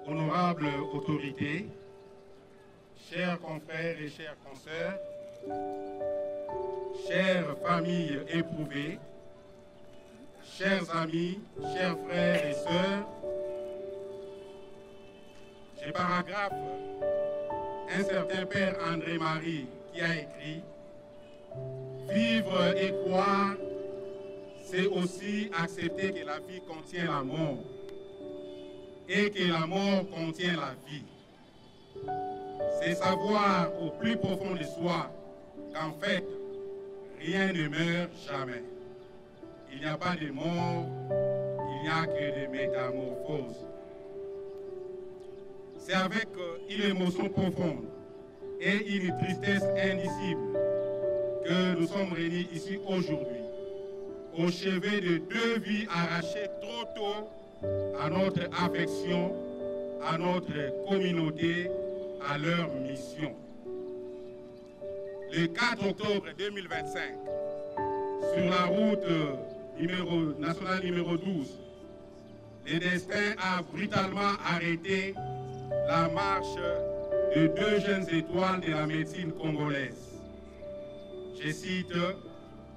honorable autorité, chers confrères et chères consoeurs, chères familles éprouvées, chers amis, chers frères et sœurs, j'ai paragraphe un certain père André-Marie qui a écrit « Vivre et croire, c'est aussi accepter que la vie contient la mort et que la mort contient la vie. C'est savoir au plus profond de soi qu'en fait, rien ne meurt jamais. Il n'y a pas de mort, il n'y a que des métamorphoses. » C'est avec une émotion profonde et une tristesse indicible que nous sommes réunis ici aujourd'hui, au chevet de deux vies arrachées trop tôt à notre affection, à notre communauté, à leur mission. Le 4 octobre 2025, sur la route nationale numéro 12, le destin a brutalement arrêté la marche de deux jeunes étoiles de la médecine congolaise. Je cite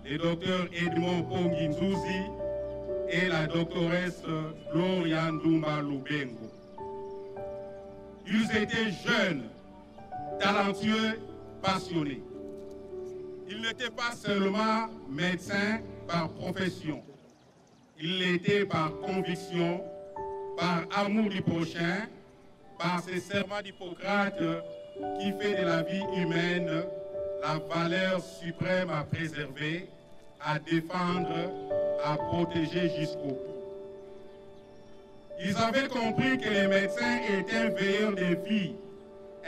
le docteur Edmond Ponginzuzi et la doctoresse Gloria Ndumba Lubengo. Ils étaient jeunes, talentueux, passionnés. Ils n'étaient pas seulement médecins par profession. Ils l'étaient par conviction, par amour du prochain, par ce serment d'Hippocrate qui fait de la vie humaine la valeur suprême à préserver, à défendre, à protéger jusqu'au bout. Ils avaient compris que les médecins étaient un veilleur de vie,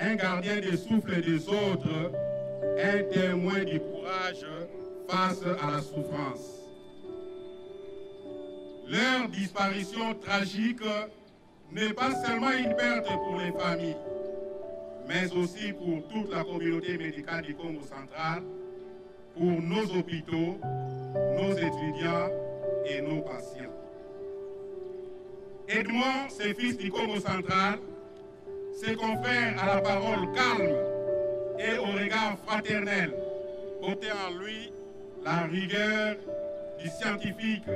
un gardien des souffles des autres, un témoin du courage face à la souffrance. Leur disparition tragique n'est pas seulement une perte pour les familles, mais aussi pour toute la communauté médicale du Congo central, pour nos hôpitaux, nos étudiants et nos patients. Edmond, ses fils du Congo central, ses confrères à la parole calme et au regard fraternel, portaient en lui la rigueur du scientifique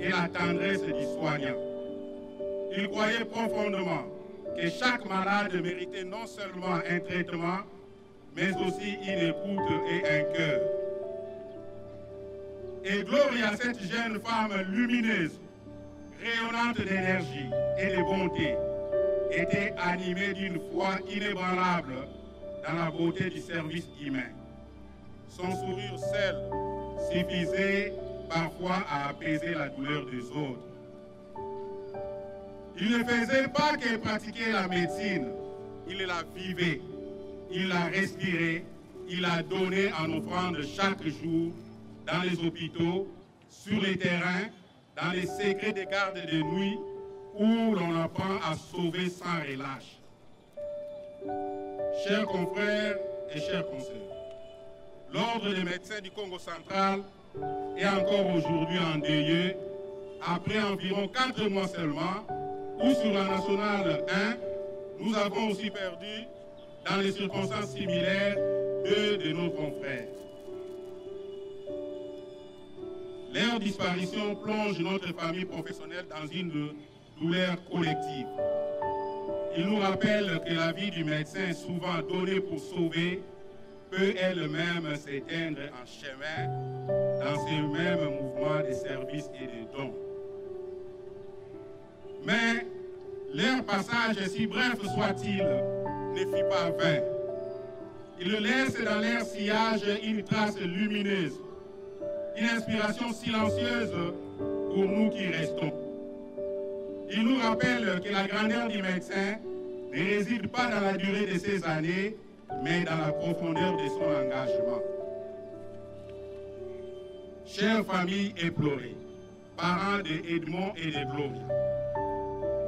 et la tendresse du soignant. Il croyait profondément que chaque malade méritait non seulement un traitement, mais aussi une écoute et un cœur. Et Gloria, cette jeune femme lumineuse, rayonnante d'énergie et de bonté, était animée d'une foi inébranlable dans la beauté du service humain. Son sourire seul suffisait parfois à apaiser la douleur des autres. Il ne faisait pas que pratiquer la médecine, il la vivait, il la respirait, il la donnait en offrande chaque jour dans les hôpitaux, sur les terrains, dans les secrets des gardes de nuit où l'on apprend à sauver sans relâche. Chers confrères et chers consoeurs, l'Ordre des médecins du Congo central est encore aujourd'hui endeuillé après environ 4 mois seulement où sur la nationale 1, nous avons aussi perdu, dans les circonstances similaires, 2 de nos confrères. Leur disparition plonge notre famille professionnelle dans une douleur collective. Il nous rappelle que la vie du médecin, souvent donnée pour sauver, peut elle-même s'éteindre en chemin dans ces mêmes mouvements de service et de dons. Mais leur passage, si bref soit-il, ne fut pas vain. Ils laissent dans leur sillage une trace lumineuse, une inspiration silencieuse pour nous qui restons. Ils nous rappellent que la grandeur du médecin ne réside pas dans la durée de ses années, mais dans la profondeur de son engagement. Chères familles éplorées, parents de Edmond et de Gloria,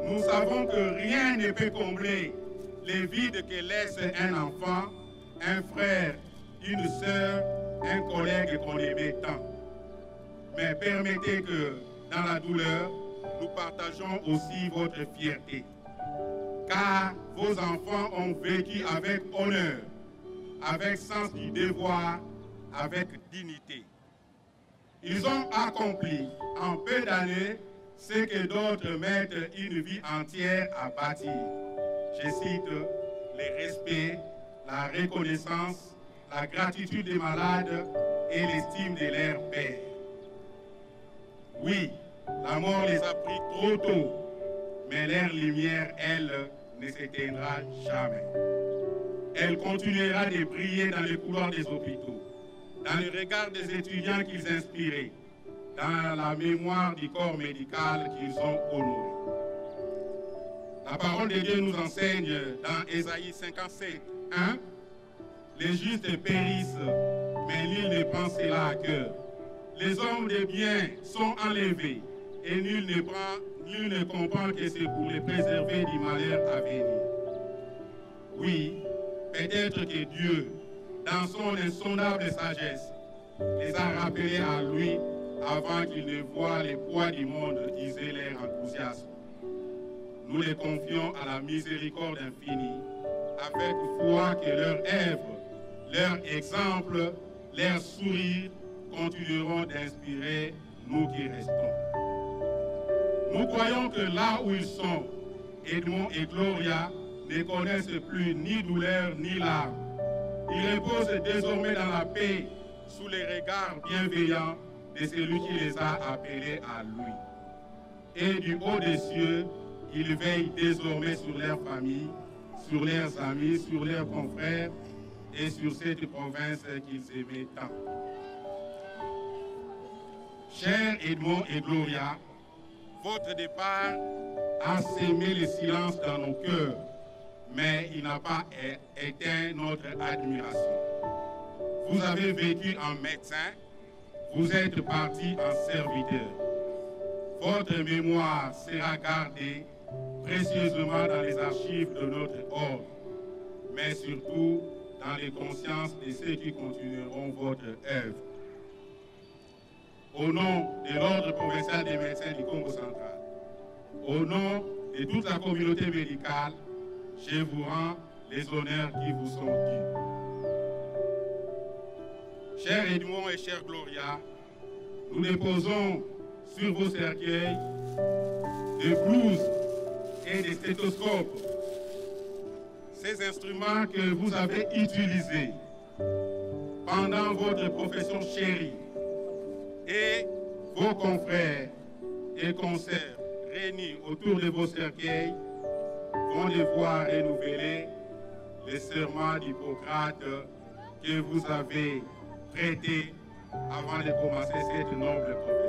nous savons que rien ne peut combler les vides que laisse un enfant, un frère, une sœur, un collègue qu'on aimait tant. Mais permettez que, dans la douleur, nous partageons aussi votre fierté. car vos enfants ont vécu avec honneur, avec sens du devoir, avec dignité. Ils ont accompli en peu d'années ce que d'autres mettent une vie entière à bâtir. Je cite le respect, la reconnaissance, la gratitude des malades et l'estime de leurs pères. Oui, la mort les a pris trop tôt, mais leur lumière, elle, ne s'éteindra jamais. Elle continuera de briller dans les couloirs des hôpitaux, dans le regard des étudiants qu'ils inspiraient, dans la mémoire du corps médical qu'ils ont honoré. La parole de Dieu nous enseigne dans Ésaïe 57, 1, les justes périssent, mais nul ne prend cela à cœur. Les hommes de bien sont enlevés, et nul ne comprend que c'est pour les préserver du malheur à venir. Oui, peut-être que Dieu, dans son insondable sagesse, les a rappelés à lui avant qu'ils ne voient les poids du monde user leur enthousiasme. Nous les confions à la miséricorde infinie, avec foi que leurs œuvres, leur exemple, leur sourire continueront d'inspirer nous qui restons. Nous croyons que là où ils sont, Edmond et Gloria ne connaissent plus ni douleur ni larmes. Ils reposent désormais dans la paix sous les regards bienveillants de celui qui les a appelés à lui. Et du haut des cieux, ils veillent désormais sur leur famille, sur leurs amis, sur leurs confrères et sur cette province qu'ils aimaient tant. Chers Edmond et Gloria, votre départ a sémé le silence dans nos cœurs, mais il n'a pas éteint notre admiration. Vous avez vécu en médecin, vous êtes parti en serviteur. Votre mémoire sera gardée précieusement dans les archives de notre ordre, mais surtout dans les consciences de ceux qui continueront votre œuvre. Au nom de l'Ordre provincial des médecins du Congo central, au nom de toute la communauté médicale, je vous rends les honneurs qui vous sont dus. Cher Edmond et chère Gloria, nous déposons sur vos cercueils des blouses et des stéthoscopes, ces instruments que vous avez utilisés pendant votre profession chérie, et vos confrères et consoeurs réunis autour de vos cercueils vont devoir renouveler le serment d'Hippocrate que vous avez prêté avant de commencer cette noble profession.